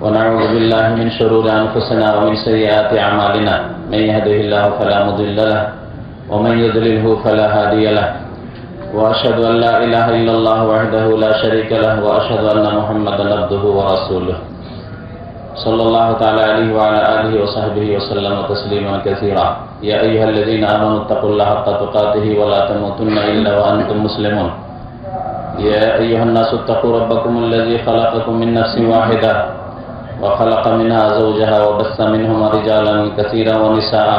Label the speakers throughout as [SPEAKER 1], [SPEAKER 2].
[SPEAKER 1] ونعوذ بالله من شرور أنفسنا ومن سيئات أعمالنا من يهده الله فلا مضل له ومن يضلله فلا هادي له وأشهد أن لا إله إلا الله وحده لا شريك له وأشهد أن محمدا عبده ورسوله صلى الله تعالى عليه وعلى آله وصحبه وسلم تسليما كثيرا يا أيها الذين آمنوا اتقوا الله حق تقاته ولا تموتن إلا وأنتم مسلمون يا أيها الناس اتقوا ربكم الذي خلقكم من نفس واحدة وخلق منها زوجها وبث منهما رجالا كثيرا ونساء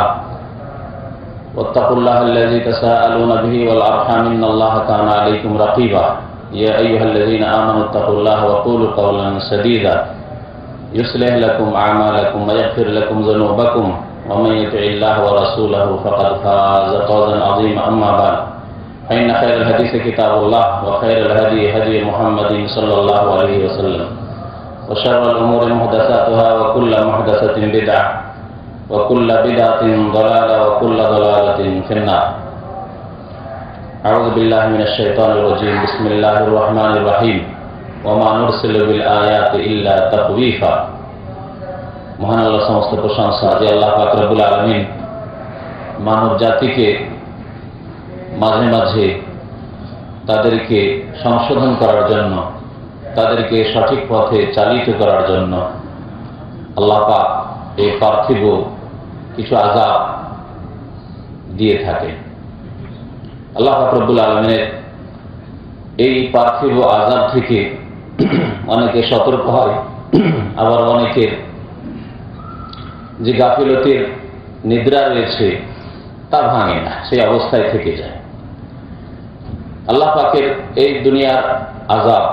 [SPEAKER 1] واتقوا الله الذي تساءلون به والأرحام إن الله كان عليكم رقيبا يا أيها الذين آمنوا اتقوا الله وقولوا قولا سديدا يصلح لكم أعمالكم ويغفر لكم ذنوبكم ومن يطع الله ورسوله فقد فاز فوزا عظيما أما بعد فإن خير الحديث كتاب الله وخير الهدي هدي محمد صلى الله عليه وسلم وشر الأمور محدثاتها وكل محدثة بدعة وكل بدعة ضلالة وكل ضلالة في النار أعوذ بالله من الشيطان الرجيم بسم الله الرحمن الرحيم ওমা নুরসিলু বিল আয়াতি ইল্লা তাখওয়িফা। মহান আল্লাহর সমস্ত প্রশংসা যে আল্লাহ পাক রব্বুল আলামিন মানব জাতিকে মাঝে মাঝে তাদেরকে সংশোধন করার জন্য, তাদেরকে সঠিক পথে চালিত করার জন্য আল্লাহ পাক এই পার্থিব কিছু আযাব দিয়ে থাকে। আল্লাহ পাক রব্বুল আলামিনের এই পার্থিব আযাব থেকে অনেকে সতর্ক হয়, আবার অনেকের যে গাফিলতির নিদ্রা রয়েছে তা ভাঙে না, সেই অবস্থায় থেকে যায়। আল্লাহ পাকের এই দুনিয়ার আযাব,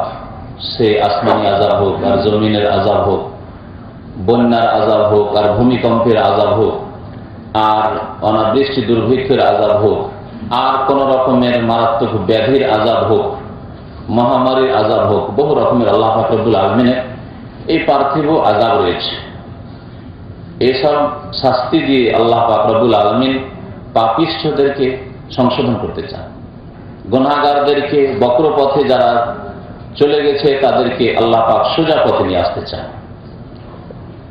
[SPEAKER 1] সে আসমানি আযাব হোক আর জমিনের আযাব হোক, বন্যার আযাব হোক আর ভূমিকম্পের আযাব হোক, আর অনাবৃষ্টি দুর্ভিক্ষের আযাব হোক, আর কোন রকমের মারাত্মক ব্যাধির আযাব হোক, মহামারীর আযাব হোক, বহু রকমের আল্লাহ পাক রব্বুল আলামিনের এই পার্থিব আযাব রয়েছে। এসব শাস্তি দিয়ে আল্লাহ পাক রব্বুল আলামিন পাপিষ্ঠদেরকে সংশোধন করতে চান, গুনাহগারদেরকে, বক্র পথে যারা চলে গেছে তাদেরকে আল্লাহ পাক সোজা পথে নিয়ে আসতে চান।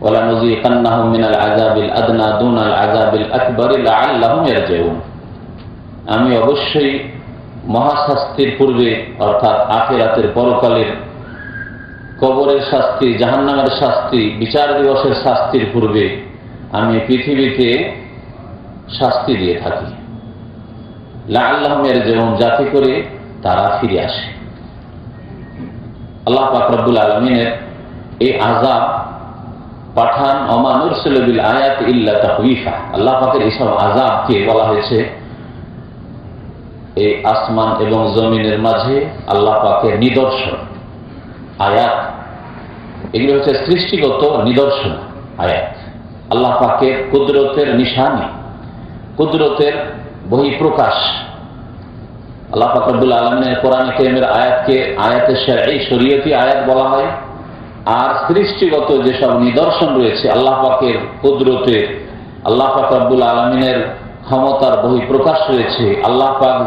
[SPEAKER 1] ওয়ালা নুযিকান্নাহুম মিনাল আযাবিল আদনা দুনাল আযাবিল আকবার লাআল্লাহুম ইয়ারজিউন। আমি অবশ্যই মহাশাস্তির পূর্বে, অর্থাৎ আখিরাতের পরকালের কবরের শাস্তি, জাহান্নামের শাস্তি, বিচার দিবসের শাস্তির পূর্বে আমি পৃথিবীতে শাস্তি দিয়ে থাকি, লাআল্লাহুম ইয়ারজিউন, যাতে করে তারা ফিরে আসে। আল্লাহ পাক রব্বুল আলামিনের এই আযাব পাঠান ওমা নুরসিলু বিল আয়াতি ইল্লা তাখওয়িফা। আল্লাহ পাকের এইসব আযাবকে বলা হয়েছে এই আসমান এবং জমিনের মাঝে আল্লাহ পাকের নিদর্শন, আয়াত। এগুলো হচ্ছে সৃষ্টিগত নিদর্শন, আয়াত। আল্লাহ পাকের কুদরতের নিশানি, কুদরতের বহিঃপ্রকাশ। আল্লাহ পাক রব্বুল আলামিনের কোরআনে কারীমের আয়াতকে আয়াতে শারঈ, শরীয়তি আয়াত বলা হয়। আর সৃষ্টিগত যেসব নিদর্শন রয়েছে আল্লাহ পাকের কুদরতের, আল্লাহ পাক রব্বুল আলামিনের ক্ষমতার বহিঃপ্রকাশ রয়েছে। আল্লাহ পাক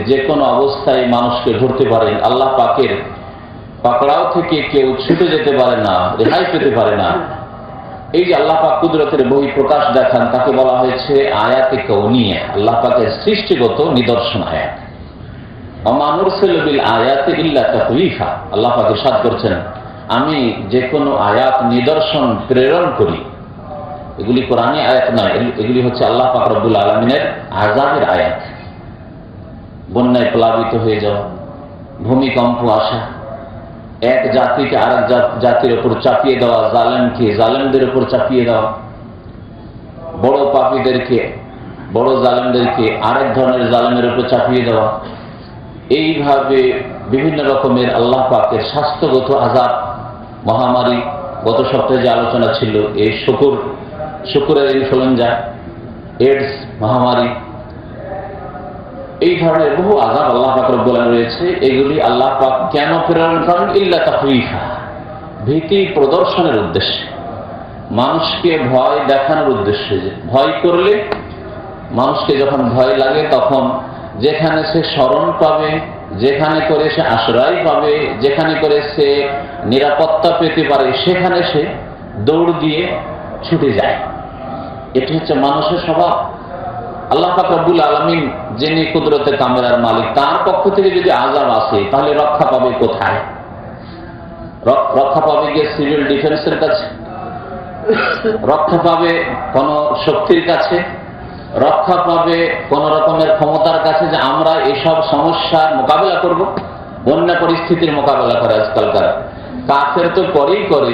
[SPEAKER 1] যে কোনো অবস্থায় মানুষকে ধরতে পারেন, আল্লাহ পাকের পাকড়াও থেকে কেউ ছুটে যেতে পারে না, রেহাই পেতে পারে না। এই যে আল্লাহ পাক কুদরতের বহিঃপ্রকাশ দেখান, তাকে বলা হয়েছে আয়াতে কাউনিয়া, আল্লাহ পাকের সৃষ্টিগত নিদর্শন আয়াত। ওমা নুরসিলু বিল আয়াতি ইল্লা তাখওয়িফা। আল্লাহ পাক ইরশাদ করছেন, আমি যে কোনো আয়াত, নিদর্শন প্রেরণ করি। এগুলি কোরআনী আয়াত নয়, এগুলি হচ্ছে আল্লাহ পাক রব্বুল আলামিনের আযাবের আয়াত। বন্যায় প্লাবিত হয়ে যাওয়া, ভূমিকম্প আসা, এক জাতিকে আরেক জাতির উপর চাপিয়ে দেওয়া, জালেমকে জালেমদের উপর চাপিয়ে দেওয়া, বড় পাপীদেরকে, বড় জালেমদেরকে আরেক ধরনের জালেমের উপর চাপিয়ে দেওয়া, এইভাবে বিভিন্ন রকমের আল্লাহ পাকের স্বাস্থ্যগত আযাব, মহামারী। গত সপ্তাহে যে আলোচনা ছিল, এই শুকুরের ইনফ্লুয়েঞ্জা, এইডস মহামারী, এই ধরনের বহু আযাব আল্লাহ পাক রব্বুল আলামিন রয়েছে। এগুলি আল্লাহ পাক কেন প্রেরণ করেন? ইল্লা তাখওয়িফা, ভীতি প্রদর্শনের উদ্দেশ্যে, মানুষকে ভয় দেখানোর উদ্দেশ্যে। যে ভয় করলে, মানুষকে যখন ভয় লাগে তখন যেখানে সে শরণ পাবে, যেখানে করে সে আশ্রয় পাবে, যেখানে করে সে নিরাপত্তা পেতে পারে, সেখানে সে দৌড় দিয়ে ছুটে যায়। এটি হচ্ছে মানুষের স্বভাব। আল্লাহ পাক রব্বুল আলামিন যিনি কুদরতে কামেরার মালিক, তার পক্ষ থেকে যদি আযাব আসে তাহলে রক্ষা পাবে কোথায়? রক্ষা পাবে গিয়ে সিভিল ডিফেন্সের কাছে? রক্ষা পাবে কোন শক্তির কাছে? রক্ষা পাবে কোন রকমের ক্ষমতার কাছে যে আমরা এসব সমস্যার মোকাবেলা করব? বন্যা পরিস্থিতির মোকাবেলা করে আজকালকার কাফের তো করেই করে,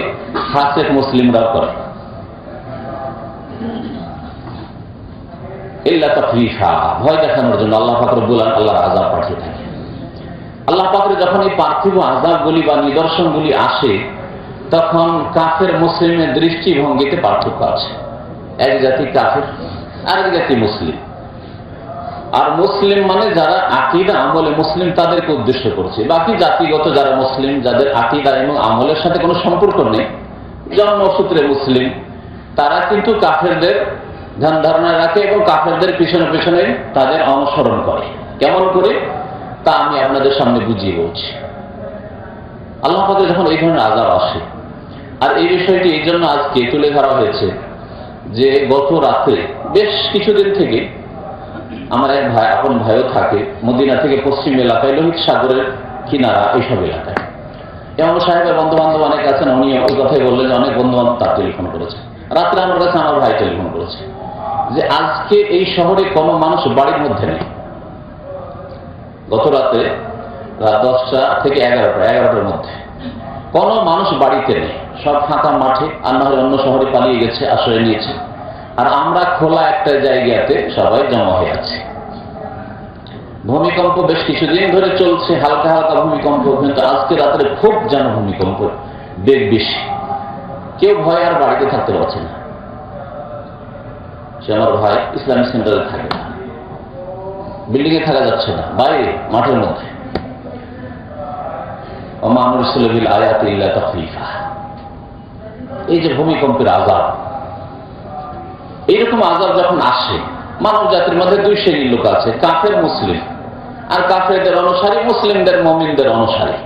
[SPEAKER 1] ফাসিক মুসলিমরাও করে। ইল্লা তাখফীফা, ভয় দেখানোর জন্য আল্লাহ পাক রব্বুল আলামিন আল্লাহর আযাব পাঠিয়ে থাকে। আল্লাহ পাকের যখন এই পার্থিব আযাবগুলি বা নিদর্শনগুলি আসে, তখন কাফের মুসলিমের দৃষ্টিভঙ্গিতে পার্থক্য আছে। এক জাতি কাফের, আরেক জাতি মুসলিম। আর মুসলিম মানে যারা আকীদা আমলে মুসলিম, তাদেরকে উদ্দেশ্য করছে। বাকি জাতিগত যারা মুসলিম, যাদের আকীদা এবং আমলের সাথে কোনো সম্পর্ক নেই, জন্মসূত্রে মুসলিম, তারা কিন্তু কাফেরদের ধ্যান ধারণা রাখে এবং কাফেরদের পিছনে পিছনে তাদের অনুসরণ করে। কেমন করে তা আমি আপনাদের সামনে বুঝিয়ে বলছি। আল্লাহ পাকের যখন এই ধরনের আযাব আসে, আর এই বিষয়টি এই জন্য আজকে তুলে ধরা হয়েছে যে গত রাতে বেশ কিছুদিন থেকে আমার এক ভাই, আপন ভাইও থাকে মদিনা থেকে পশ্চিম এলাকায়, লোহিত সাগরের কিনারা, এইসব এলাকায়। এমন সাহেবের বন্ধু বান্ধব অনেক আছেন, উনি ওই কথাই বললেন যে অনেক বন্ধু বান্ধব তার টেলিফোন করেছে। রাত্রে আমার কাছে আমার ভাই টেলিফোন করেছে যে আজকে এই শহরে কোনো মানুষ বাড়ির মধ্যে নেই। গত রাতে রাত 10টা থেকে 11টার মধ্যে কোনো মানুষ বাড়িতে নেই, সব ফাঁকা মাঠে, আর না হলে অন্য শহরে পালিয়ে গেছে, আশ্রয় নিয়েছে। আর আমরা খোলা একটা জায়গাতে সবাই জমা হয়ে আছি। ভূমিকম্প বেশ কিছুদিন ধরে চলছে, হালকা হালকা ভূমিকম্প, কিন্তু আজকে রাত্রে খুব যেন ভূমিকম্প বেগ বেশি। কেউ ভয় আর বাড়িতে থাকতে পারছে না। সে আমার ভাই ইসলামিক সেন্টারে থাকে না, বিল্ডিং এ থাকা যাচ্ছে না, বাইরে মাঠের মধ্যে। ওমা নুরসিলু বিল আয়াতি ইল্লা তাখফীফা। এই যে ভূমিকম্পের আযাব, এইরকম আযাব যখন আসে, মানব জাতির মধ্যে দুই শ্রেণীর লোক আছে, কাফের মুসলিম, আর কাফেরদের অনুসারী, মুসলিমদের মুমিনদের অনুসারী।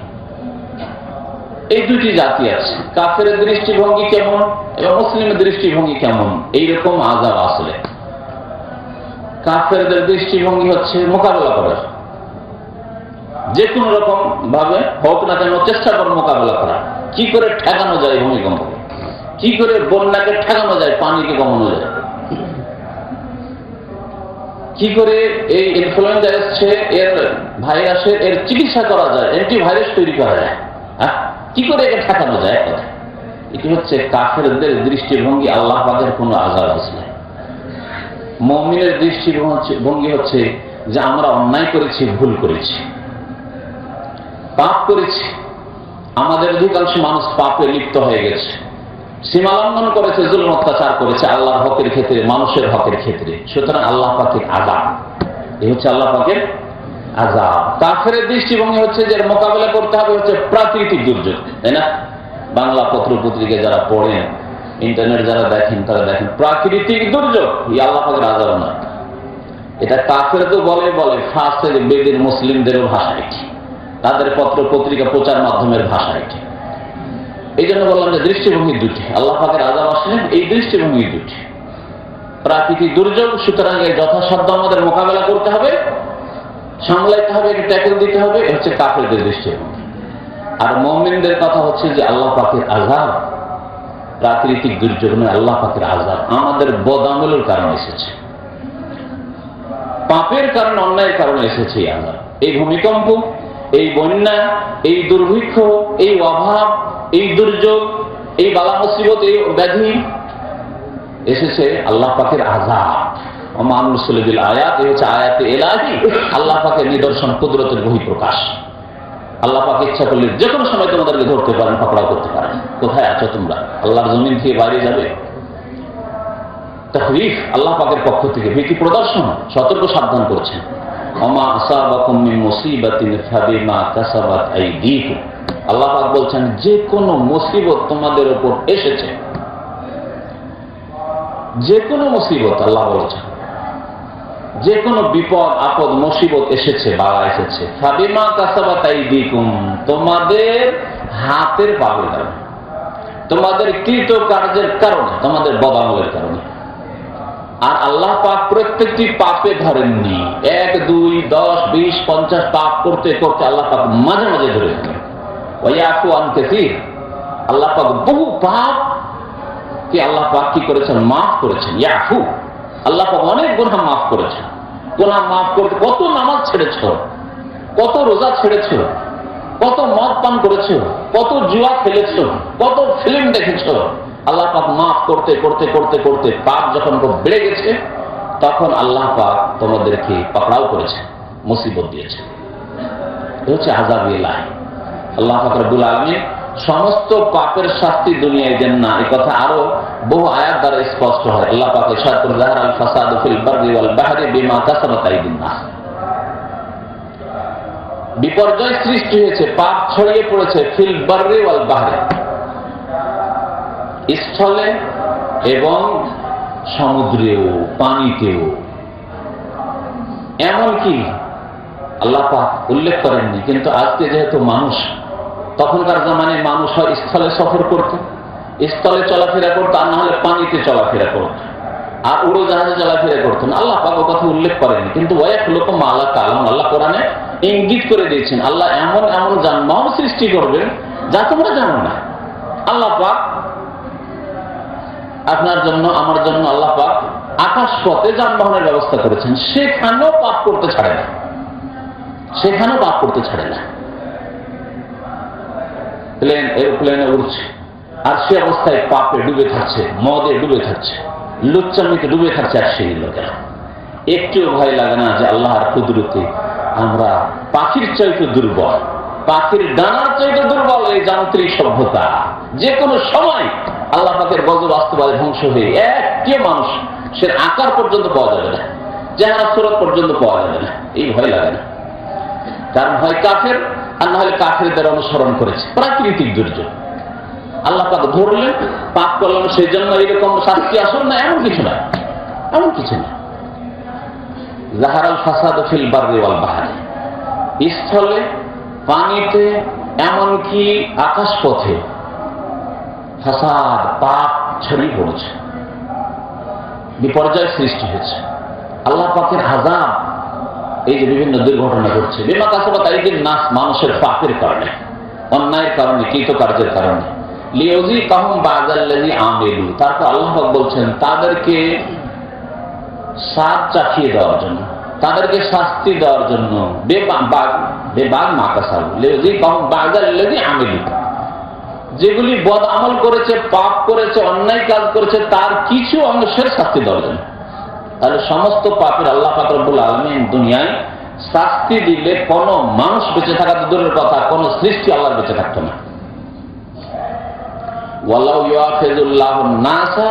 [SPEAKER 1] এই দুটি জাতি আছে। কাফের দৃষ্টিভঙ্গি কেমন এবং মুসলিমের দৃষ্টিভঙ্গি কেমন, এইরকম আযাব আসলে কাফেরদের দৃষ্টিভঙ্গি হচ্ছে মোকাবেলা করার, যে কোনো রকম ভাবে হোক না কেন চেষ্টা করে মোকাবেলা করা। কি করে ঠেকানো যায় ভূমিকম্প, কি করে বন্যাকে ঠেকানো যায়, পানিকে কমানো যায়, কি করে এই ইনফ্লুয়েঞ্জা এসছে, এর ভাইরাসের এর চিকিৎসা করা যায়, অ্যান্টিভাইরাস তৈরি করা যায়, হ্যাঁ, কি করে একে ঠেকানো যায়। কথা এটি হচ্ছে কাফেরদের দৃষ্টিভঙ্গি। আল্লাহ পাকের কোনো আযাব আছে না। মুমিনের দৃষ্টিভঙ্গি হচ্ছে যে আমরা অন্যায় করেছি, ভুল করেছি, পাপ করেছি। আমাদের অধিকাংশ মানুষ পাপে লিপ্ত হয়ে গেছে, সীমা লঙ্ঘন করেছে, জুলম অত্যাচার করেছে আল্লাহর হকের ক্ষেত্রে, মানুষের হকের ক্ষেত্রে। সুতরাং আল্লাহ পাকের আযাব, এই হচ্ছে আল্লাহ পাকের আযাব। কাফের দৃষ্টিভঙ্গি হচ্ছে যে মোকাবেলা করতে হবে হচ্ছে প্রাকৃতিক দুর্যোগ, তাই না? বাংলা পত্র পত্রিকা যারা পড়েন, ইন্টারনেট যারা দেখেন, তারা দেখেন প্রাকৃতিক দুর্যোগ, এই আল্লাহ পাকের আযাব নয়। এটা কাফের তো বলে ফাসিক বেদিন মুসলিমদেরও ভাষা এটি, তাদের পত্র পত্রিকা প্রচার মাধ্যমের ভাষা এটি। এই জন্য বললাম যে দৃষ্টিভঙ্গি দুটি, আল্লাহ পাকের আযাব আসলে এই দৃষ্টিভঙ্গি দুটি, প্রাকৃতিক দুর্যোগ। সুতরাং এই যথাসাধ্য আমাদের মোকাবেলা করতে হবে, সামলাইতে হবে, ট্যাকল দিতে হবে। এ হচ্ছে কাফেরদের দৃষ্টিভঙ্গি। আর মুমিনদের কথা হচ্ছে যে আল্লাহ পাকের আযাব প্রাকৃতিক দুর্যোগ নয়, আল্লাহ পাকের আযাব আমাদের বদামলের কারণে এসেছে, পাপের কারণে, অন্যায়ের কারণে এসেছে এই আযাব। এই ভূমিকম্প, এই বন্যা, এই দুর্ভিক্ষ, এই অভাব, এই দুর্যোগ, এই বালা মুসিবত, এই ব্যাধি এসেছে আল্লাহ পাকের আযাব। ওমা নুরসিলু বিল আয়াত, এই হচ্ছে আয়াতে ইলাহি, আল্লাহ পাকের নিদর্শন, কুদরতের বহিঃপ্রকাশ। আল্লাহ পাক ইচ্ছা করলে যে কোনো সময় তোমাদেরকে ধরতে পারেন, পকড়াও করতে পারেন। কোথায় আছো তোমরা? আল্লাহর জমিন থেকে বাইরে যাবে। তাখফীফ আল্লাহ পাকের পক্ষ থেকে, ভীতি প্রদর্শন, সতর্ক সাবধান করছেন। ওমা আসাবাকুম মিন মুসিবাতিন ফাবিমা কাসাবাত আইদিকুম। আল্লাহ পাক বলছেন যে কোনো মুসিবত তোমাদের উপর এসেছে, যে কোনো মুসিবত, আল্লাহ বলছেন যে কোনো বিপদ আপদ মুসিবত এসেছে, বালা এসেছে, ফাবিমা কাসাবাত আইদিকুম, তোমাদের হাতের পাবে। তোমাদের কৃত কার্যের কারণে, তোমাদের বদামলের কারণে। আর আল্লাহ পাক প্রত্যেকটি পাপে ধরেননি। 1, 2, 10, 20, 50 পাপ করতে করতে আল্লাহ পাক মাঝে মাঝে ধরেছেন। ওয়ায়াফু আন কাসীর, আল্লাহ পাক বহু পাপ কি আল্লাহ পাক কি করেছেন? মাফ করেছেন। ইয়াফু, আল্লাহ পাক অনেক গুনাহ মাফ করেছেন। গুনাহ মাফ করতে কত নামাজ ছেড়েছো, কত রোজা ছেড়েছো, কত মদ পান করেছো, কত জুয়া খেলেছো, কত ফিল্ম দেখেছো, আল্লাহ পাক মাফ করতে করতে করতে করতে পাপ যখন খুব বেড়ে গেছে তখন আল্লাহ পাক তোমাদেরকে পাকড়াও করেছে, মুসিবত দিয়েছে। এ হচ্ছে আযাব ইলাহি। আল্লাহ পাক রব্বুল আলামিন সমস্ত পাপের শাস্তি দুনিয়ায় দেন না, এই কথা আরো বহু আয়াত দ্বারা স্পষ্ট হয়। আল্লাহ পাক ইরশাদ করেন, যাহারাল ফাসাদু ফিল বাররি ওয়াল বাহরি বিমা কাসাবাত আইদিন নাস। বিপর্যয় সৃষ্টি হয়েছে, পাপ ছড়িয়ে পড়েছে ফিল বাররি ওয়াল বাহরি, স্থলে এবং সমুদ্রেও, পানিতেও। এমনকি আল্লাহ পাক উল্লেখ করেননি, কিন্তু আজকে যেহেতু মানুষ, তখনকার জামানে মানুষ হয় স্থলে সফর করত, স্থলে চলাফেরা করতো, আর না হলে পানিতে চলাফেরা করত, আর উড়োজাহাজে চলাফেরা করতো না। আল্লাহ পাক ও কথা উল্লেখ করেননি, কিন্তু ওয়ায়াখলুকু মা লা তা'লামুন, আল্লাহ কোরআনে ইঙ্গিত করে দিয়েছেন আল্লাহ এমন এমন যানবাহন সৃষ্টি করবেন যা তোমরা জানো না। আল্লাহ পাক আপনার জন্য, আমার জন্য আল্লাহ পাক আকাশ পথে যানবাহনের ব্যবস্থা করেছেন, সেখানেও পাপ করতে ছাড়ে না, সেখানেও পাপ করতে ছাড়ে না। প্লেন, এরোপ্লেনে উড়ছে, আর সে অবস্থায় পাপে ডুবে থাকছে, মদে ডুবে থাকছে, লুচ্চামিতে ডুবে থাকছে, আর সেই লোকেরা একটু ভয় লাগে না যে আল্লাহর কুদরতে আমরা পাখির চাইতে দুর্বল, পাখির ডানার চাইতে দুর্বল এই যান্ত্রিক সভ্যতা, যে কোনো সময় আল্লাহ পাকের গজব বাস্তবায় ধ্বংস হয়ে একটি মানুষ সে আকার পর্যন্ত পাওয়া যাবে না, চেহারা সুরত পর্যন্ত পাওয়া যাবে না। এই ভয় লাগে না, কারণ হয় কাফের, আর না হলে কাফেরদের অনুসরণ করেছে। প্রাকৃতিক দুর্যোগ আল্লাহ পাক ধরলেন, পাপ করলেন, সেই জন্য এরকম শাস্তি আসল না, এমন কিছু না, এমন কিছু না। যাহারাল ফাসাদু ফিল বাররি ওয়াল বাহরি, স্থলে, পানিতে, এমনকি আকাশ পথে ফাসাদ, পাপ ছড়িয়ে পড়েছে, বিপর্যয় সৃষ্টি হয়েছে। আল্লাহ পাকের আযাব, এই যে বিভিন্ন দুর্ঘটনা ঘটছে, বিমা কাসাবাত আইদিন নাস, মানুষের পাপের কারণে, অন্যায়ের কারণে, কৃতকার্যের কারণে। লিয়াযীকাহুম বা'দাল্লাযী আমিলু, তারপর আল্লাহ পাক বলছেন তাদেরকে স্বাদ চাখিয়ে দেওয়ার জন্য, তাদেরকে শাস্তি দেওয়ার জন্য, বেবাগ মা কাসাবু লিয়াযীকাহুম বা'দাল্লাযী আমিলু, যেগুলি বদ আমল করেছে, পাপ করেছে, অন্যায় কাজ করেছে, তার কিছু অংশের শাস্তি দেওয়ার জন্য। তাহলে সমস্ত পাপের আল্লাহ পাক রব্বুল আলামিন দুনিয়ায় শাস্তি দিলে কোন মানুষ বেঁচে থাকা তো দূরের কথা, কোন সৃষ্টি আল্লাহর বেঁচে থাকতো না। ওয়ালাউ ইউআখিযুল্লাহু নাসা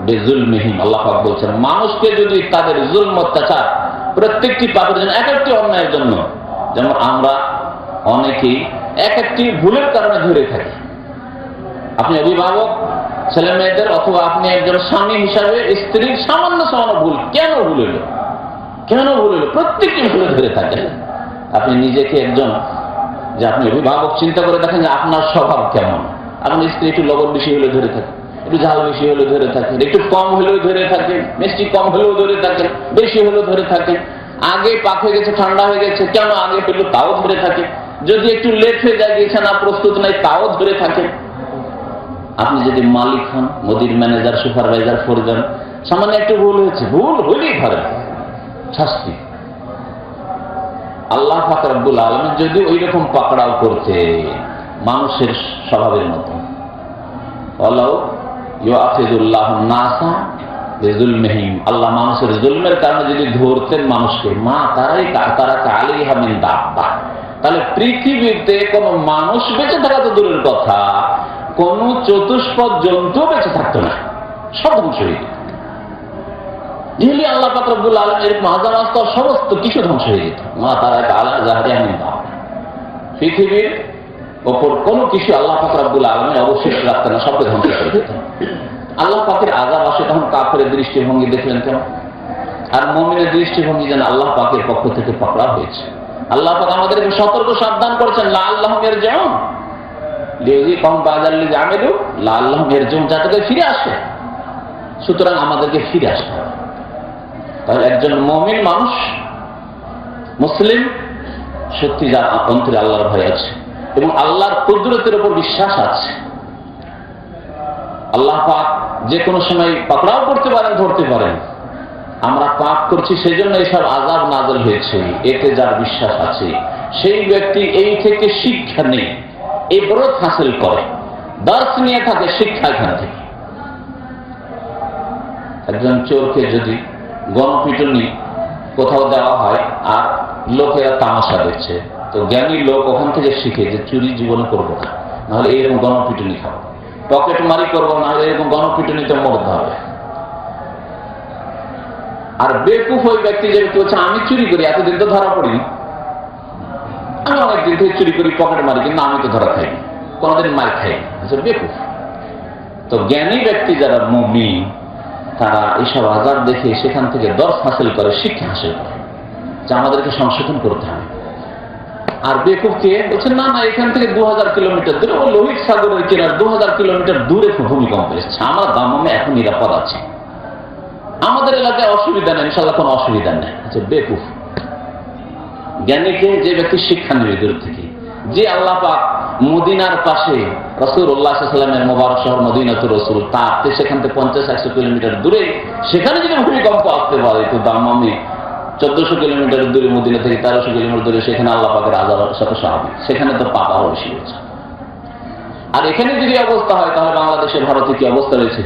[SPEAKER 1] বিযুলমিহিম, আল্লাহ পাক বলছেন মানুষকে যদি তাদের জুলম, অত্যাচার, প্রত্যেকটি পাপের জন্য, এক একটি অন্যায়ের জন্য, যেমন আমরা অনেকেই এক একটি ভুলের কারণে ধরে থাকি। আপনি অভিভাবক ছেলে মেয়েদের, অথবা আপনি একজন স্বামী হিসাবে স্ত্রীর সামান্য সামান্য ভুল, কেন ভুল হলো, কেন ভুল হলো, প্রত্যেকটি ভুলে ধরে থাকেন। আপনি নিজেকে একজন, যে আপনি অভিভাবক, চিন্তা করে দেখেন যে আপনার স্বভাব কেমন। আপনার স্ত্রী একটু লবণ বেশি হলে ধরে থাকে, একটু ঝাল বেশি হলে ধরে থাকেন, একটু কম হলেও ধরে থাকেন, মিষ্টি কম হলেও ধরে থাকেন, বেশি হলেও ধরে থাকেন। আগে পাক হয়ে গেছে, ঠান্ডা হয়ে গেছে, কেন আগে পেলো তাও ধরে থাকে। যদি একটু লেট হয়ে যায়, গেছে না, প্রস্তুত নাই, তাও ধরে থাকে। আপনি যদি মালিক হন, মুদির, ম্যানেজার, সুপারভাইজার, ফোরজন, সামান্য একটু ভুল হয়েছে, ভুল হলেই ধরে শাস্তি। আল্লাহ পাক রব্বুল আলামিন যদি ওই রকম পাকড়াও করতে মানুষের স্বভাবের মতো, ওয়ালাউ ইউআখিযুল্লাহু নাসা বিযুলমিহিম, আল্লাহ মানুষের জুলমের কারণে যদি ধরতেন মানুষকে, মা তারাকা আলাইহা মিন দাব্বা, তাহলে পৃথিবীতে কোন মানুষ বেঁচে থাকা তো দূরের কথা, কোন চতুষ্পদ জন্তু বেঁচে থাকতো না, সব ধ্বংস হয়ে যেত। যেহেতু আল্লাহ পাক রব্বুল আলামিন এরকম আযাব আসতো, সমস্ত কিছু ধ্বংস হয়ে যেত। মা তারাকা আলা যাহরিহা মিন দাব্বা, পৃথিবীর ওপর কোন কিছু আল্লাহ পাক রব্বুল আলামিন অবশিষ্ট রাখতেন না, সবকে ধ্বংস করে দিতেন। আল্লাহ পাকের আযাব আসে তখন কাফেরের দৃষ্টিভঙ্গি দেখলেন কেন, আর মুমিনের দৃষ্টিভঙ্গি যেন আল্লাহ পাকের পক্ষ থেকে পাকড়া হয়েছে। আল্লাহ পাক আমাদেরকে সতর্ক সাবধান করেছেন, লাআল্লাহুম ইয়ারজিউন, লিউযিকাহুম বা'দাল্লাযী আমিলু লাআল্লাহুম ইয়ারজিউন, যাতে ফিরে আসে। সুতরাং আমাদেরকে ফিরে আসতে হবে। তাহলে একজন মুমিন মানুষ, মুসলিম, সত্যি যার অন্তরে আল্লাহর ভয় আছে এবং আল্লাহর কুদরতের উপর বিশ্বাস আছে। আল্লাহ পাক যে কোনো সময় পাকড়াও করতে পারেন, ধরতে পারেন। আমরা পাপ করছি সেই জন্য এইসব আযাব নাযিল হয়েছে, এতে যার বিশ্বাস আছে সেই ব্যক্তি এই থেকে শিক্ষা নেই, ইবরত হাসিল করে, দর্শ নিয়ে থাকে শিক্ষা এখান থেকে। একজন চোরকে যদি গণপিটুনি কোথাও দেওয়া হয় আর লোকেরা তামাশা দেখছে, তো জ্ঞানী লোক ওখান থেকে শিখে যে চুরি জীবনে করবো না, নাহলে এইরকম গণপিটুনি খাবো, পকেট মারি করবো, নাহলে এরকম গণপিটুনিতে মরতে হবে। আর বেকুফ ওই ব্যক্তি যে বলছে আমি চুরি করি, এতদিন তো ধরা পড়িনি, আমি অনেকদিন থেকে চুরি করি, পকেট মারি, কিন্তু আমি তো ধরা খাইনি, কোনোদিন মার খাইনি, বেকুফ। তো জ্ঞানী ব্যক্তি যারা মুমিন, তারা এইসব আযাব দেখে সেখান থেকে দর্শ হাসিল করে, শিক্ষা হাসিল করে যে আমাদেরকে সংশোধন করতে হবে। আর বেকুফকে বলছে না না, এখান থেকে 2000 কিলোমিটার দূরে, ও লোহিত সাগরের কিনার 2000 কিলোমিটার দূরে ভূমিকম্প এসেছে, আমরা দামামে এখন নিরাপদ আছি, আমাদের এলাকায় অসুবিধা নেই, ইনশাআল্লাহ কোনো অসুবিধা নেই। আচ্ছা, বেকুফ। জ্ঞানীকে যে ব্যক্তি শিক্ষা নেবে দূর থেকে, যে আল্লাহ পাক মদিনার পাশে রাসূলুল্লাহ সাল্লাল্লাহু আলাইহি ওয়াসাল্লামের মোবারক শহর মদিনাতুর রাসূল, তাতে সেখান থেকে 50-100 কিলোমিটার দূরে, সেখানে যদি ভূমিকম্প আসতে পারে, তো দামামে 1400 কিলোমিটার দূরে, মদিনা থেকে 1300 কিলোমিটার দূরে, সেখানে আল্লাহ পাকের আযাবের সাথে স্বাভাবিক, সেখানে তো পাপ আরো বেশি হচ্ছে। আর এখানে যদি অবস্থা হয়, তাহলে বাংলাদেশে, ভারতে কি অবস্থা রয়েছে,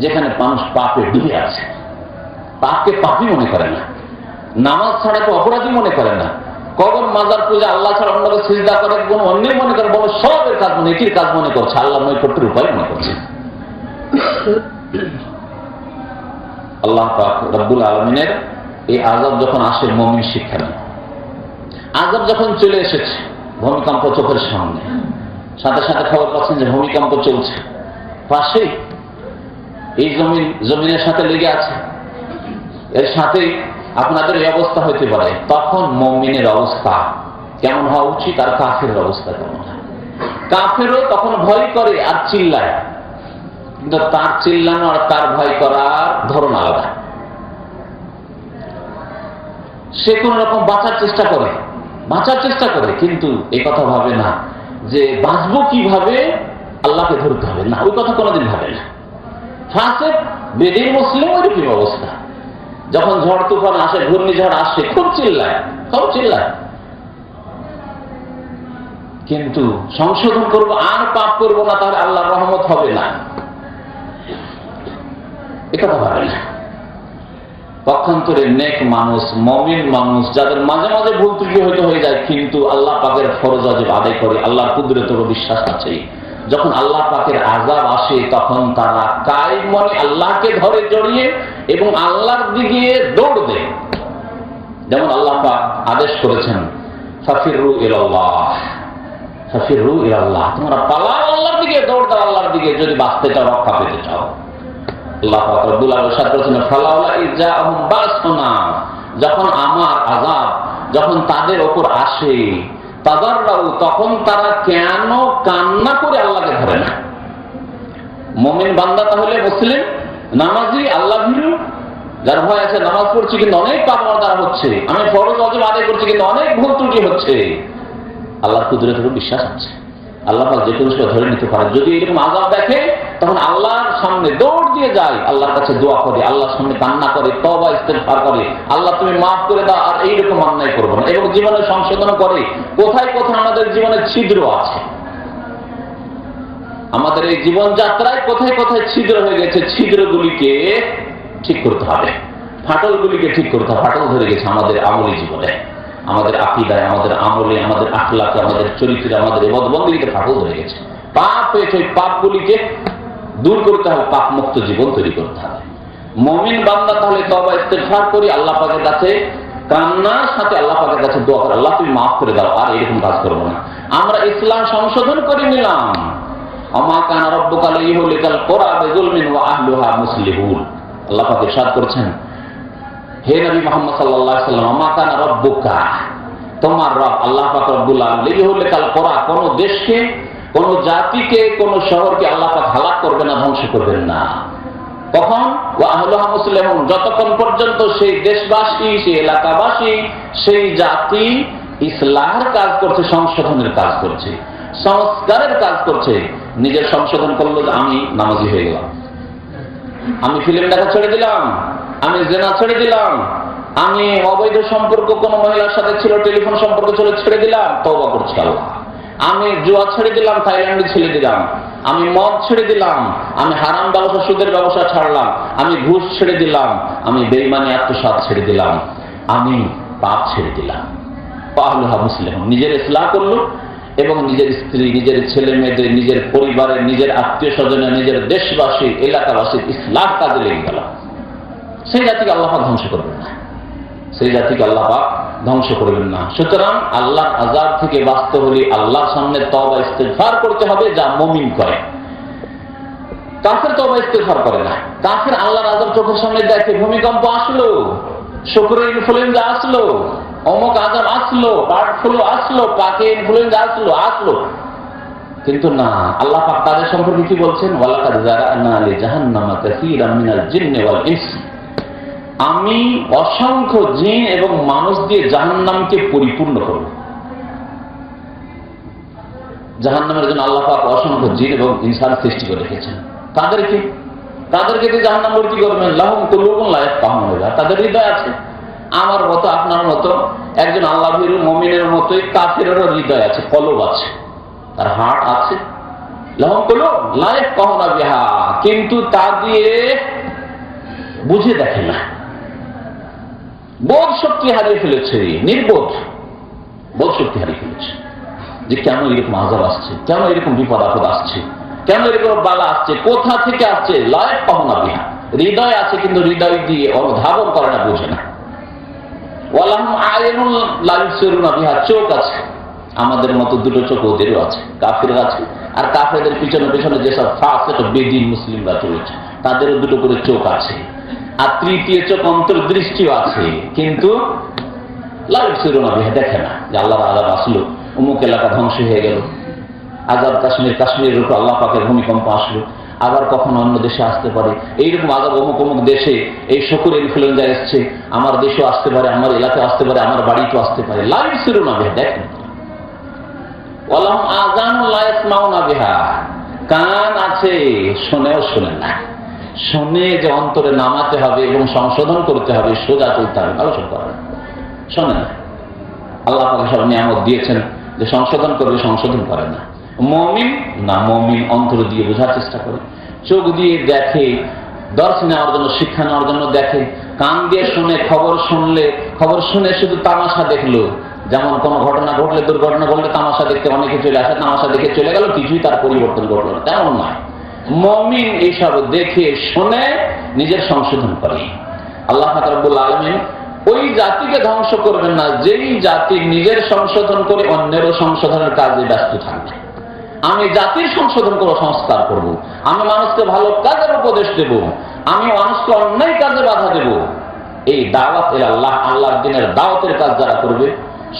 [SPEAKER 1] যেখানে মানুষ পাপে ডুবে আছে, পাপকে পাপই মনে করে না, নামাজ ছাড়া তো অপরাধী মনে করে না, কবর মাজার পূজা, আল্লাহ ছাড়া অন্যকে সিজদা করে কোনো অন্য মনে করে, বড় সবের কাজ মনে, এটির কাজ মনে করছে, আল্লাহ নৈকট্যের উপায় মনে করছে। আল্লাহ পাক রব্বুল আলামিনের এই আযাব যখন আসে, মুমিন শিক্ষা নেয়। আযাব যখন চলে এসেছে, ভূমিকম্প চোখের সামনে, সাথে সাথে খবর পাচ্ছেন যে ভূমিকম্প চলছে, পাশে এই জমিনের সাথে লেগে আছে, এর সাথে আপনাদের এই অবস্থা হইতে পারে, তখন মুমিনের অবস্থা কেমন হওয়া উচিত আর কাফেরের অবস্থা কেমন হয়? কাফেরও তখন ভয় করে আর চিল্লায়, কিন্তু তার চিল্লানো আর তার ভয় করার ধরন আলাদা। সে কোন রকম বাঁচার চেষ্টা করে, কিন্তু এই কথা ভাবে না যে বাঁচবো কিভাবে, আল্লাহকে ধরতে হবে না, ওই কথা কোনোদিন ভাবে না। ফাসিক বেদিন মুসলিম ওইরকম অবস্থা, যখন ঝড় তুফান আসে, ঘূর্ণিঝড় আসে, খুব চিল্লায়, কিন্তু সংশোধন করব আর পাপ করবো না, তাহলে আল্লাহর রহমত হবে না, একথা ভাবে না। পক্ষান্তরে নেক মানুষ, মুমিন মানুষ, যাদের মাঝে মাঝে ভুল ত্রুটি হয়তো হয়ে যায়, কিন্তু আল্লাহ পাকের ফরজ ওয়াজিব আদায় করে, আল্লাহর কুদরতের উপর বিশ্বাস আছে, যখন আল্লাহ পাকের আযাব আসে, তখন তারা কায়ম মনে আল্লাহকে ধরে জড়িয়ে এবং আল্লাহর দিকে দৌড় দেয়। যেমন আল্লাহ পাক আদেশ করেছেন, ফাফিরু ইলাল্লাহ, তোমরা পালাও আল্লাহর দিকে, দৌড় দাও আল্লাহর দিকে, যদি বাঁচতে চাও, রক্ষা পেতে চাও। আল্লাহ পাক রব্বুল আলামিন ইরশাদ করেছেন, ফালাউলা ইজাআহুম বাসুনা, যখন আমার আযাব যখন তাদের উপর আসে, তাদাররাউ, তখন তারা কেন কান্না করে আল্লাহকে ধরে না? মুমিন বান্দা তাহলে মুসলিম, নামাজি, আল্লাহ ভীরু, যার ভয় আছে, নামাজ পড়ছি কিন্তু অনেক পাপ আমার দ্বারা হচ্ছে, আমি ফরজ ওয়াজিব আদায় করছি কিন্তু অনেক ভুল ত্রুটি হচ্ছে, আল্লাহর কুদরতের উপর বিশ্বাস আছে, আল্লাহ পাক যে কোনো সময় ধরে নিতে পারে। যদি এরকম আযাব দেখে, তখন আল্লাহর সামনে দৌড় দিয়ে যায়, আল্লাহর কাছে দোয়া করে, আল্লাহর সামনে কান্না করে, তওবা ইস্তেগফার করে, আল্লাহ তুমি মাফ করে দাও, আর এইরকম অন্যায় করবো না, এবং জীবনে সংশোধন করে। কোথায় কোথায় আমাদের জীবনে ছিদ্র আছে, আমাদের এই জীবন যাত্রায় কোথায় কোথায় ছিদ্র হয়ে গেছে, ছিদ্রগুলিকে ঠিক করতে হবে, ফাটলগুলিকে ঠিক করতে হবে। ফাটল ধরে গেছে আমাদের আমলি জীবনে, আমাদের আকীদায়, আমাদের আমলে, আমাদের আখলাকে, আমাদের চরিত্রে, আমাদের ইবাদতবন্দেগীতে ফাটল ধরে গেছে, পাপ হয়েছে। ওই পাপগুলিকে দূর করতে হবে, পাপ মুক্ত জীবন তৈরি করতে হবে। মুমিন বান্দা তাহলে তওবা ইস্তেগফার করি, আল্লাহ পাকের কাছে কান্নার সাথে আল্লাহ পাকের কাছে দোয়া করে, আল্লাহ তুমি মাফ করে দাও, আর এরকম কাজ করবো না। আমরা ইসলাম সংশোধন করে নিলাম, আমা কানা রাব্বুকা লিইহলিকাল কুরা বিযুলমিন ওয়া আহলুহা মুসলিহুন। আল্লাহ পাক ইরশাদ করেছেন, হে নবী মুহাম্মদ সাল্লাল্লাহু আলাইহি ওয়াসাল্লাম, আমা কানা রাব্বুকা, তোমার রব আল্লাহ পাক রব্বুল আলামিন লিইহলিকাল কুরা, কোন দেশকে কোন জাতিকে, কোন শহরকে আল্লাহ পাক হালাক করবেন না, ধ্বংস করবেন না। কখন? ওয়া আহলুহা মুসলিমুন, যতক্ষণ পর্যন্ত সেই দেশবাসী, সেই এলাকাবাসী, সেই জাতি ইসলাহের কাজ করছে, সংশোধনের কাজ করছে, সংস্কারের কাজ করছে। নিজের সংশোধন করলো, আমি নামাজি হয়ে গেলাম, আমি ফিল্ম দেখা ছেড়ে দিলাম, আমি জেনা ছেড়ে দিলাম, আমি অবৈধ সম্পর্ক কোন মহিলার সাথে ছিল, টেলিফোন সম্পর্ক ছিল, ছেড়ে দিলাম, তওবা করছি আল্লাহ। আমি জুয়া ছেড়ে দিলাম, থাইল্যান্ডে ছেড়ে দিলাম, আমি মদ ছেড়ে দিলাম, আমি হারাম ব্যবসা, সুদের ব্যবসা ছাড়লাম, আমি ঘুষ ছেড়ে দিলাম, আমি বেঈমানি আত্মসাৎ ছেড়ে দিলাম, আমি পাপ ছেড়ে দিলাম। আহলুহা মুসলিম, নিজের ইসলাহ করলো এবং নিজের স্ত্রী, নিজের ছেলে মেয়েদের, নিজের পরিবারের, নিজের আত্মীয় স্বজনের, নিজের দেশবাসী, এলাকাবাসীর ইসলাহ কাজে লেগে গেল। সেই জাতিকে আল্লাহ পাক ধ্বংস করবেন না, সেই জাতিকে আল্লাহ পাক ধ্বংস করবেন না। সুতরাং আল্লাহর আযাব থেকে বাঁচতে হলে আল্লাহর সামনে তওবা ইস্তেগফার করতে হবে, যা মুমিন করে। কাফের তওবা ইস্তেগফার করে না। কাফের আল্লাহর আযাব চোখের সামনে দেখে, ভূমিকম্প আসলো, শুকরের ইনফ্লুয়েঞ্জা আসলো, অমুক আযাব আসলো, বার্ড ফ্লু আসলো, কাকে ইনফ্লুয়েঞ্জা আসলো, কিন্তু না, আল্লাহ পাক তাদের সম্পর্কে কি বলছেন? ওয়ালাকাদ যারানা লিজাহান্নামা কাসীরাম মিনাল জিন্নি ওয়াল ইনস, আমি অসংখ্য জিন এবং মানুষ দিয়ে জাহান্নামকে পরিপূর্ণ করব। জাহান্নামের জন্য আল্লাহ পাক অসংখ্য জিন এবং ইনসান সৃষ্টি করে রেখেছেন। তাদেরকে দিয়ে জাহান্নাম ভর্তি করবেন। লাহুম কুলুবুন লা ইয়াফকাহুনা বিহা, তাদের হৃদয় আছে আমার মতো, আপনার মতো, একজন আল্লাহ ভীরু মুমিনের মতোই কাফিরেরও হৃদয় আছে, কলব আছে, তার হার্ট আছে। লাহুম কুলুব লা ইয়াফকাহুনা বিহা, কিন্তু তা দিয়ে বুঝে দেখে না, বোধ শক্তি হারিয়ে ফেলেছে, নির্বোধ বোধ শক্তি হারিয়ে ফেলেছে যে কেন এরকম আযাব আসছে, কেন এরকম বিপদ আপদ আসছে, কেন এরকম বালা আসছে, কোথা থেকে আসছে। লা ইয়াফকাহুনা বিহা, হৃদয় আছে কিন্তু হৃদয় দিয়ে অনুধাবন করে না, বোঝে না। ওয়ালাহুম আ'য়ুনুন লা ইবসিরুনা বিহা, চোখ আছে আমাদের মতো, দুটো চোখ ওদেরও আছে, কাফিরের আছে। আর কাফেরদের পিছনে পিছনে যেসব ফাসিক বেদিন মুসলিমরা চলেছে, তাদেরও দুটো করে চোখ আছে, আর তৃতীয় চোখ অন্তর্দৃষ্টিও আছে, কিন্তু লা ইবসিরুনা বিহা, দেখে না যে আল্লাহর আযাব আসলো, অমুক এলাকা ধ্বংস হয়ে গেল, আযাব কাশ্মীরের উপর আল্লাহ পাকের ভূমিকম্প আসলো, আবার কখনো অন্য দেশে আসতে পারে, এইরকম আযাব অমুক অমুক দেশে, এই শুকর ইনফ্লুয়েঞ্জা এসছে, আমার দেশেও আসতে পারে, আমার এলাকায় আসতে পারে, আমার বাড়িতেও আসতে পারে। লা ইবসিরুনা বিহা, দেখেন। ওয়ালাহুম আযানুন লা ইয়াসমাউনা বিহা, কান আছে, শুনেও শোনে না, শুনে যে অন্তরে নামাতে হবে এবং সংশোধন করতে হবে, সোজা চলতে হবে, আলোচনা করা শোনে না। আল্লাহ পাক সব নিয়ামত দিয়েছেন যে সংশোধন করবে, সংশোধন করে না। মুমিন না, মুমিন অন্তর দিয়ে বোঝার চেষ্টা করে, চোখ দিয়ে দেখে, দর্শ নেওয়ার জন্য, শিক্ষা নেওয়ার জন্য দেখে, কান দিয়ে শুনে, খবর শুনে শুধু তামাশা দেখলো। যেমন কোন ঘটনা ঘটলে, দুর্ঘটনা ঘটলে তামাশা দেখতে অনেকে চলে আসে, তামাশা দেখে চলে গেল, কিছুই তার পরিবর্তন ঘটল না, তেমন নয়। মুমিন এইসব দেখে শুনে নিজের সংশোধন করে। আল্লাহ পাক রব্বুল আলামিন ওই জাতিকে ধ্বংস করবেন না যেই জাতি নিজের সংশোধন করে অন্যেরও সংশোধনের কাজে ব্যস্ত থাকবে। আমি জাতির সংশোধন করব, সংস্কার করব, আমি মানুষকে ভালো কাজের উপদেশ দেব, আমি মানুষকে অন্যায় কাজে বাধা দেব। এই দাওয়াত এর আল্লাহর দ্বীনের দাওয়াতের কাজ যারা করবে,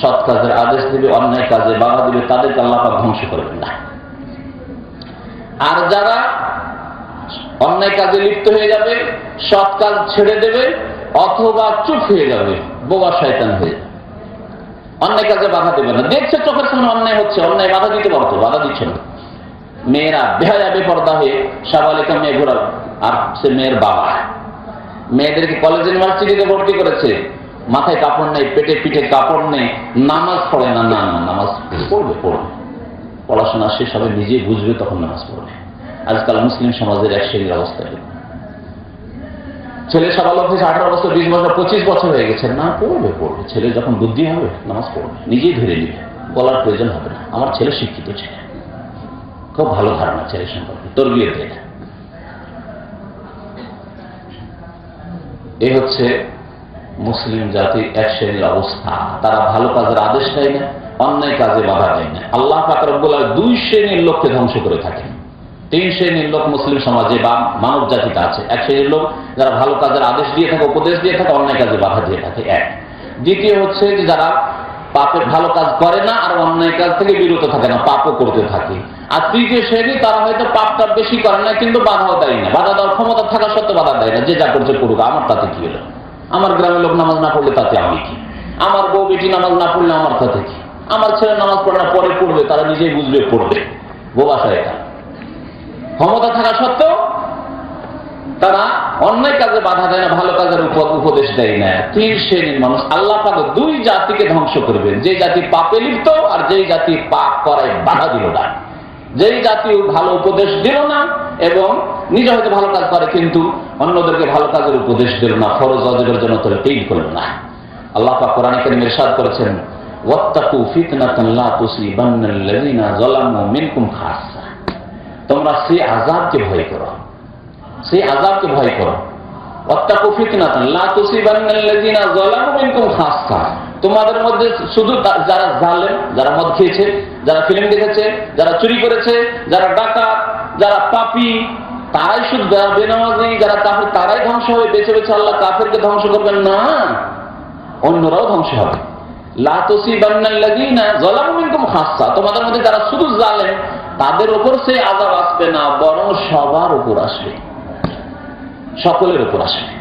[SPEAKER 1] সৎ কাজের আদেশ দেবে, অন্যায় কাজে বাধা দেবে, তাদেরকে আল্লাহ পাক ধ্বংস করবেন না। আর যারা অন্যায় কাজে লিপ্ত হয়ে যাবে, সৎ কাজ ছেড়ে দেবে, অথবা চুপ হয়ে যাবে, বোবা শয়তান হয়ে যাবে, অন্যায় কাজে বাধা দেবে না, দেখছে চোখের সামনে অন্যায় হচ্ছে, অন্যায় বাধা দিতে পারতো, বাধা দিচ্ছে না। মেয়েরা বেহায়া বেপরদা হয়ে সাবালিকা মেয়ে ঘোরাবে, আর সে মেয়ের বাবা মেয়েদেরকে কলেজ ইউনিভার্সিটিতে ভর্তি করেছে, মাথায় কাপড় নেই, পেটে পিঠে কাপড় নেই, নামাজ পড়ে না। না, নামাজ পড়বে, পড়াশোনা শেষ হবে, নিজে বুঝবে, তখন নামাজ পড়বে। আজকাল মুসলিম সমাজের এক শ্রেণীর অবস্থা, ছেলে সাবালক হয়েছে 18 বছর, 20 বছর, 25 বছর হয়ে গেছে, না, পড়বে। ছেলে যখন বুদ্ধি হবে নামাজ পড়বে, নিজেই ধরে নিবে, বলার প্রয়োজন হবে না। আমার ছেলে শিক্ষিত ছেলে, খুব ভালো ধারণা ছেলে সম্পর্কে, তরবিয়ত দেয়। এই হচ্ছে মুসলিম জাতির এক শ্রেণীর অবস্থা। তারা ভালো কাজের আদেশ দেয় না, অন্যায় কাজে বাধা দেয় না। আল্লাহ পাক রব্বুল আলামিন 2 শ্রেণীর লোককে ধ্বংস করে থাকেন। 3 শ্রেণীর লোক মুসলিম সমাজে বা মানব জাতিতে আছে। এক শ্রেণীর লোক যারা ভালো কাজের আদেশ দিয়ে থাকে, উপদেশ দিয়ে থাকে, অন্যায় কাজে বাধা দিয়ে থাকে, এক। দ্বিতীয় হচ্ছে যে যারা পাপে ভালো কাজ করে না আর অন্যায় কাজ থেকে বিরত থাকে না, পাপও করতে থাকে। আর তৃতীয় শ্রেণী তারা হয়তো পাপটা বেশি করে না কিন্তু বাধাও দেয় না, বাধা দেওয়ার ক্ষমতা থাকা সত্ত্বেও বাধা দেয় না, যে যা করছে করুক, আমার তাতে কি হলো, আমার গ্রামের লোক নামাজ না পড়লে তাতে আমি কি, আমার বউ বেটি নামাজ না পড়লে আমার তাতে কি, আমার ছেলে নামাজ পড়ে না পরে পড়বে, তারা নিজেই বুঝবে পড়বে, বোবাসা এটা। ক্ষমতা থাকা সত্ত্বেও তারা অন্যায় কাজে বাধা দেয় না, ভালো কাজের উপদেশ দেয় না। তিন শ্রেণীর মানুষ আল্লাহ পাক দুই জাতিকে ধ্বংস করবেন, যে জাতি পাপে লিপ্ত আর যেই জাতি পাপ করায় বাধা দিল না, যেই জাতি ভালো উপদেশ দিল না এবং নিজে হয়তো ভালো কাজ করে কিন্তু অন্যদেরকে ভালো কাজের উপদেশ দিল না, ফরজ ওয়াজিবের জন্য তলকিন করল না। আল্লাহ পাক কোরআনে কারীমে ইরশাদ করেছেন, ওয়াত্তাকু ফিতনাতান লা তুসিবান্নাল্লাযিনা যালামু মিনকুম খাসসা, তোমরা সেই আযাবকে ভয় করো, সেই আযাবকে ভয় করো। ওয়াত্তাকু ফিতনাতান লা তুসিবান্নাল্লাযিনা যালামু মিনকুম খাসসা, তোমাদের মধ্যে শুধু যারা জালেম, যারা মদ খেয়েছে, যারা ফিল্ম দেখেছে, যারা চুরি করেছে, যারা ডাকাত, যারা পাপী, তারাই শুধু, যারা বেনামাজি, যারা কাফের, তারাই ধ্বংস হবে। বেছে বেছে আল্লাহ কাফেরকে ধ্বংস করবেন না, অন্যরাও ধ্বংস হবে। লা তুসিবান্নাল্লাযিনা যালামু মিনকুম খাসসা, তোমাদের মধ্যে যারা শুধু জালেম তাদের উপর সেই আযাব আসবে না, বরং সবার উপর আসবে, সকলের উপর আসবে।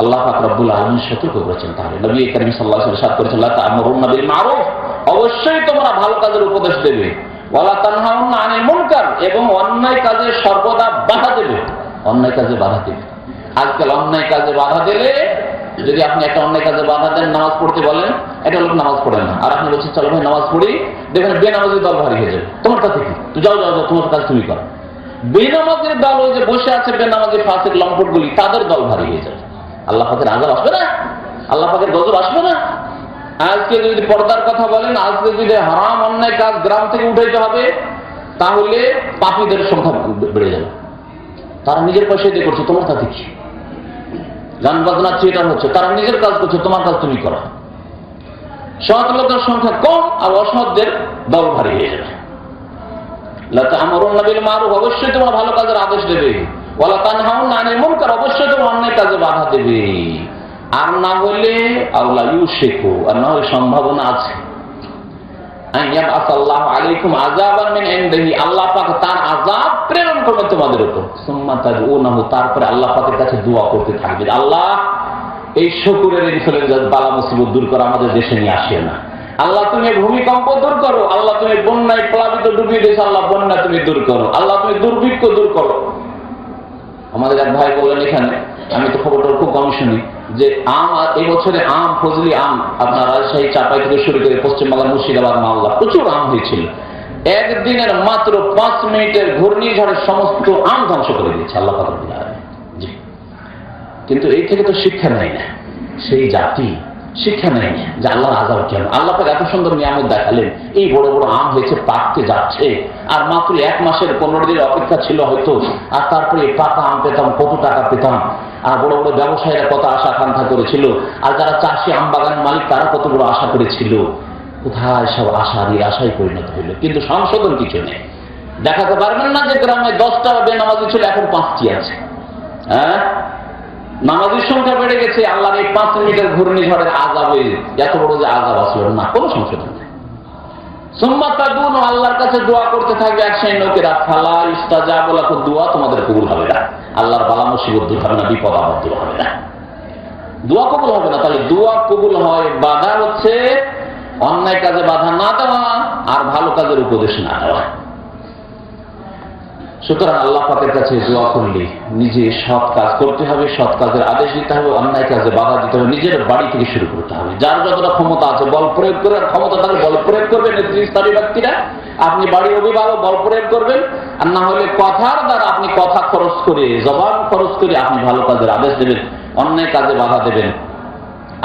[SPEAKER 1] আল্লাহ পাক রব্বুল আলামিন সতর্ক করেছেন। তাহলে নবী করিম সাল্লাল্লাহু আলাইহি ওয়াসাল্লাম ইরশাদ করেছেন, লা তা'মুরুনা বিল মারুফ, অবশ্যই তোমরা ভালো কাজের উপদেশ দেবে, ওয়ালা তানহাউনা আনিল মুনকার, এবং অন্যায় কাজে সর্বদা বাধা দেবে, অন্যায় কাজে বাধা দেবে। আজকাল অন্যায় কাজে বাধা দিলে, যদি আপনি একটা অন্যায় কাজে বাধা দেন, নামাজ পড়তে বলেন, একটা লোক নামাজ পড়ে না, আর আপনি বলছেন চলো ভাই নামাজ পড়ি, দেখবেন বেনামাজি দল ভারী হয়ে যাবে, তোমার কাছে কি, তুই যাও যাও যাও, তোমার কাজ তুমি করো। বেনামাজির দল, ওই যে বসে আছে বেনামাজি ফাসিক লম্পটগুলি, তাদের দল ভারী হয়ে যাবে। আল্লাহ পাকের আযাব আসবে না, আল্লাহ পাকের গজব আসবে না। আজকে যদি পর্দার কথা বলেন, আজকে যদি হারাম অন্যায় কাজ গ্রাম থেকে উঠাইতে হবে, তাহলে পাপীদের সংখ্যা বেড়ে যাবে। তারা নিজের পয়সা দিয়ে করছে, তোমার কাছে কি, গান বাজনা থিয়েটার হচ্ছে, তারা নিজের কাজ করছে, তোমার কাজ তুমি করো। সৎ লোকের সংখ্যা কম আর অসৎদের দল ভারী হয়ে যাবে। লা তা'মুরুনা বিল মারুফ, অবশ্যই তোমরা ভালো কাজের আদেশ দেবে, ওয়ালা তানহাউনা আনিল মুনকার, অবশ্যই তোমরা অন্যায় কাজে বাধা দেবে। আর না হলে আওলা ইউশিকু, আর না হলে সম্ভাবনা আছে, আইয়াবআসাল্লাহু আলাইকুম আযাবান মিন ইনদিহি, আল্লাহ পাক তার আযাব প্রেরণ করবেন তোমাদের উপর। সুম্মা তাদউনাহু, তারপরে আল্লাহ পাকের কাছে দোয়া করতে থাকবে, আল্লাহ এই শকুরের ইনফ্লুয়েঞ্জা বালা মুসিবত দূর করো, আমাদের দেশে নিয়ে আসে না। আল্লাহ তুমি ভূমিকম্প দূর করো, আল্লাহ তুমি বন্যায় প্লাবিত ডুবিয়ে দিয়েছো, আল্লাহ বন্যা তুমি দূর করো, আল্লাহ তুমি দুর্ভিক্ষ দূর করো। আমাদের এক ভাই বললেন এখানে, আমি তো খবরটা খুব কম শুনি, যে আম, এই বছরে আম, ফজলি আম, আপনার রাজশাহী, চাপাই থেকে শুরু করে পশ্চিমবাংলা, মুর্শিদাবাদ, মালদা প্রচুর আম হয়েছিল। একদিনের মাত্র 5 মিনিটের ঘূর্ণিঝড়ের সমস্ত আম ধ্বংস করে দিয়েছে আল্লাহ পাক রব্বুল আলামিন। জি, কিন্তু এই থেকে তো শিক্ষা নেয় না, সেই জাতি শিক্ষা নেয় না যে আল্লাহর আযাব কেন। আল্লাহ পাক এত সুন্দর নিয়ামত দেখালেন, এই বড় বড় আম হয়েছে, পাকতে যাচ্ছে, আর মাত্র 1 মাসের 15 দিনের অপেক্ষা ছিল হয়তো, আর তারপরে পাকা আম পেতাম, কত টাকা পেতাম, আর বড় বড় ব্যবসায়ীরা কত আশা আকাঙ্ক্ষা করেছিল, আর যারা চাষি আম বাগানের মালিক তারা কত বড় আশা করেছিল। কোথায় সব আশা নিরাশায় পরিণত হইল, কিন্তু সংশোধন কিছু নেই। দেখাতে পারবেন না যে গ্রামে 10টা বেনামাজি ছিল, এখন 5টি আছে। হ্যাঁ, নামাজের সংখ্যা বেড়ে গেছে, আল্লাহর এই 5 মিনিটের ঘূর্ণিঝড়ের আযাবে এত বড় যে আযাব আসলো না, কোনো সংশোধন নেই। সুম্মা তাদউন, আল্লাহর কাছে দোয়া করতে থাকবে এক শ্রেণীর লোকেরা, ফালা ইস্তাজাবু লাকুম, দোয়া তোমাদের কবুল হবে না, আল্লাহর বালা মুসিবত দূর হবে না, বিপদ আপদ দূর হবে না, দোয়া কবুল হবে না। তাহলে দোয়া কবুল হয়, বাধা হচ্ছে অন্যায় কাজে বাধা না দেওয়া আর ভালো কাজের উপদেশ না দেওয়া। সুতরাং আল্লাহ পাকের কাছে দোয়া করলে নিজে সৎ কাজ করতে হবে, সৎ কাজের আদেশ দিতে হবে, অন্যায় কাজে বাধা দিতে হবে, নিজের বাড়ি থেকে শুরু করতে হবে। যার যতটা ক্ষমতা আছে বল প্রয়োগ করার ক্ষমতা তাহলে বল প্রয়োগ করবেন, নেতৃস্থানীয় ব্যক্তিরা, আপনি বাড়ির অভিভাবক বল প্রয়োগ করবেন, আর না হলে কথার দ্বারা আপনি কথা খরচ করে, জবান খরচ করে আপনি ভালো কাজের আদেশ দেবেন, অন্যায় কাজে বাধা দেবেন।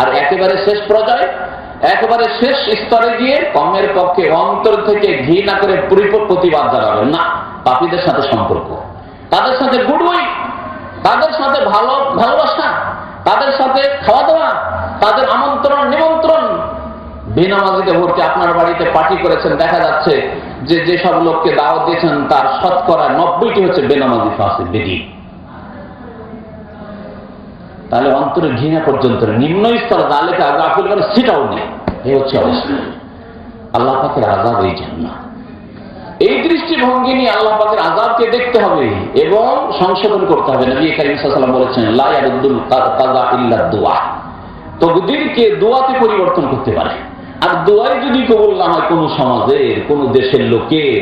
[SPEAKER 1] আর একেবারে শেষ পর্যায়ে, একেবারে শেষ স্তরে গিয়ে কমের পক্ষে অন্তর থেকে ঘৃণা করে প্রতিবাদ জানাবেন না। পাপীদের সাথে সম্পর্ক, তাদের সাথে গুডউইল, তাদের সাথে ভালোবাসা, তাদের সাথে খাওয়া দাওয়া, তাদের আমন্ত্রণ নিমন্ত্রণ। বেনামাজিতে ভর্তি আপনার বাড়িতে পার্টি করেছেন, দেখা যাচ্ছে যে যেসব লোককে দাওয়াত দিয়েছেন তার শতকরা 90টি হচ্ছে বেনামাজি ফাসিক বেদী। তাহলে অন্তরে ঘৃণা পর্যন্ত নিম্ন স্তর জালেকা গাফিল করে সেটাও নেই। এই হচ্ছে অবস্থা। আল্লাহ পাকের আযাব এই জন্য। এই দৃষ্টিভঙ্গি নিয়ে আল্লাহ পাকের আযাবকে দেখতে হবে এবং সংশোধন করতে হবে। নবী কারীম সাল্লাল্লাহু আলাইহি ওয়াসাল্লাম বলেছেন, লা ইয়ারুদ্দুল কাযা ইল্লা দুআ। তকদীরকে দোয়াতে পরিবর্তন করতে পারে। আর দোয়াই যদি কবুল না হয় কোন সমাজের, কোন দেশের লোকের,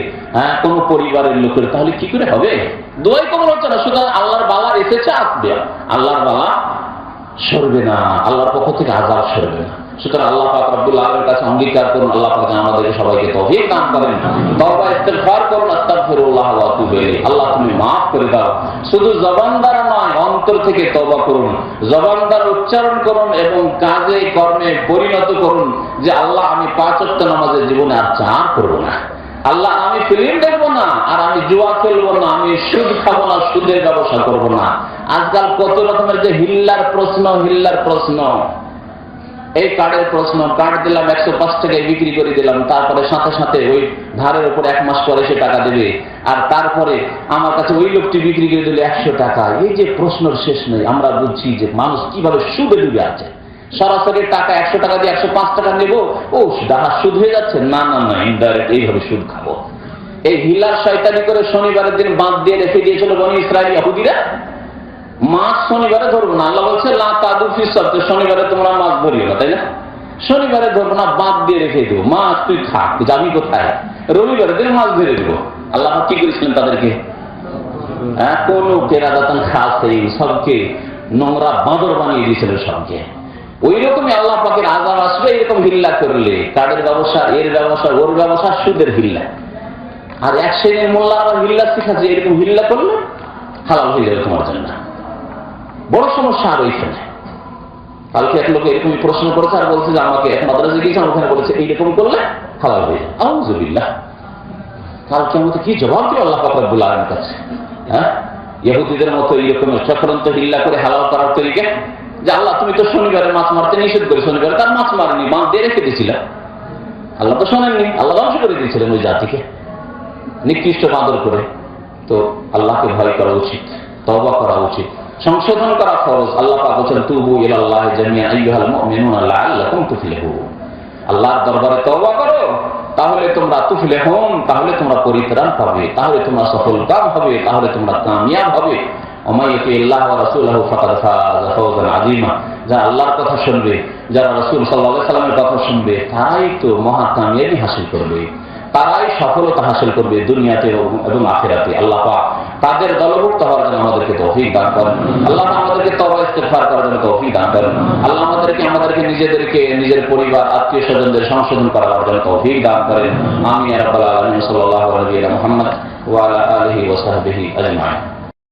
[SPEAKER 1] কোন পরিবারের লোকের, তাহলে কি করে হবে? দোয়াই কবুল হচ্ছে না। সুতরাং আল্লাহর বালা এসেছে, আসবে, আল্লাহর বালা সরবে না, আল্লাহর পক্ষ থেকে আযাব সরবে না। সুতরাং আল্লাহ পাক রব্বুল আলামিনের কাছে অঙ্গীকার করুন, আল্লাহ পাক যেন আমাদের সবাইকে তৌফিক দান করেন। তওবা ইস্তিগফার করুন, আস্তাগফিরুল্লাহ ওয়া আতুবু ইলাইহি। আল্লাহ তুমি মাফ করে দাও। শুধু জবান দ্বারা নয়, অন্তর থেকে তওবা করুন, জবান দ্বারা উচ্চারণ করুন এবং কাজে কর্মে পরিণত করুন যে আল্লাহ আমি 5 ওয়াক্ত নামাজের জীবনে আর চার করব না। আল্লাহ আমি ফিল্ম দেখবো না, আর আমি জুয়া খেলবো না, আমি সুদ খাবো না, সুদের ব্যবসা করবো না। আজকাল কত রকমের যে হিল্লার প্রশ্ন, এই কার্ডের প্রশ্ন, কার্ড দিলাম 105 টাকায় বিক্রি করে দিলাম, তারপরে সাথে সাথে ওই ধারের উপর 1 মাস পরে সে টাকা দেবে, আর তারপরে আমার কাছে ওই লোকটি বিক্রি করে দিল 100 টাকা। এই যে প্রশ্নের শেষ নেই। আমরা বুঝছি যে মানুষ কিভাবে সুদে ডুবে আছে। সরাসরি টাকা 100 টাকা দিয়ে 105 টাকা নেব, ও ডাহা সুদ হয়ে যাচ্ছে। না না না, ইনডাইরেক্ট এইভাবে সুদ খাবো। এই হিলার শয়তানি করে শনিবারের দিন বাঁধ দিয়ে রেখে দিয়েছিল বনি ইসরাইল ইহুদিরা। মাছ শনিবারে ধরবো না, আল্লাহ বলছে লা তাদু ফি সাবত, শনিবারে তোমরা মাছ ধরিও না, তাই না? শনিবারে ধরবো না, বাদ দিয়ে রেখে দেবো, মাছ তুই থাক, যাবি কোথায়? রবিবারের দিন মাছ ধরে দেবো। আল্লাহ কি করেছিলেন তাদেরকে? কোন কেরাদাতান খাস এই সবকে নোংরা বাঁদর বানিয়ে দিয়েছিল সবকে। ওই রকমই আল্লাহ পাকের আযাব আসবে এরকম হিল্লা করলে। কার্ডের ব্যবসা, এর ব্যবসা, ওর ব্যবসা, সুদের হিল্লা। আর এক শ্রেণীর মোল্লা আবার হিল্লা শিখাচ্ছে, এরকম হিল্লা করলে হালাল হয়ে যাবে তোমার জন্য। বড় সমস্যা আর ওইখানে। কালকে এক লোক এরকমই প্রশ্ন করেছে আর বলছে যে আমাকে এক মাদ্রাসায় গিয়েছিলাম, ওখানে বলেছে এইরকম করলে হালাল হয়ে যাবে। আউযুবিল্লাহ। কালকে আমাকে কি জবাব দিল আল্লাহ পাক রব্বুল আলামিনের কাছে? ইহুদিদের মতো এইরকম চক্রান্ত হিল্লা করে হালাল করার তরিকা যে আল্লাহ তুমি তো শনিবারে মাছ মারতে নিষেধ করে, শনিবারে তার মাছ মারেনি, বাঁধ দিয়ে রেখে দিয়েছিলেন। আল্লাহ তো শোনেননি, আল্লাহ ধ্বংস করে দিয়েছিলেন ওই জাতিকে নিকৃষ্ট বাঁদর করে। তো আল্লাহকে ভয় করা উচিত, তওবা করা উচিত, সংশোধন করা ফরজ। আল্লাহ পাক বলেন তুবু ইলাল্লাহি জামিআন আইয়ুহাল মুমিনুনা লাআল্লাকুম তুফলিহুন। আল্লাহর দরবারে তওবা করো, তাহলে তোমরা তুফলিহুন, তাহলে তোমরা পরিত্রাণ পাবে, তাহলে তোমরা সফলকাম হবে, তাহলে তোমরা কামিয়াব হবে। ওমাই ইয়াতিল্লাহ ওয়া রাসূলুহু ফাকাদ ফাযা ফাওজান আযীমা। যারা আল্লাহর কথা শুনবে, যারা রাসূল সাল্লাল্লাহু আলাইহি সাল্লামের কথা শুনবে, তারাই তো মহা কামিয়াবি হাসিল করবে, তারাই সফলতা হাসিল করবে দুনিয়াতে এবং আখিরাতে। আল্লাহ পাক তাদের দলভুক্ত হওয়ার জন্য আমাদেরকে তৌফিক দান করেন। আল্লাহ আমাদেরকে তওবা ইস্তিগফার করার জন্য তৌফিক দান করেন। আল্লাহ আমাদেরকে নিজেদেরকে, নিজের পরিবার, আত্মীয় স্বজনদের সংশোধন করার জন্য তৌফিক দান করেন। আমিন ইয়া রাব্বাল আলামিন। সাল্লাল্লাহু আলাইহি ওয়া সাল্লাম মুহাম্মদ ওয়া আলা আলিহি ওয়া সাহবিহি আজমাইন।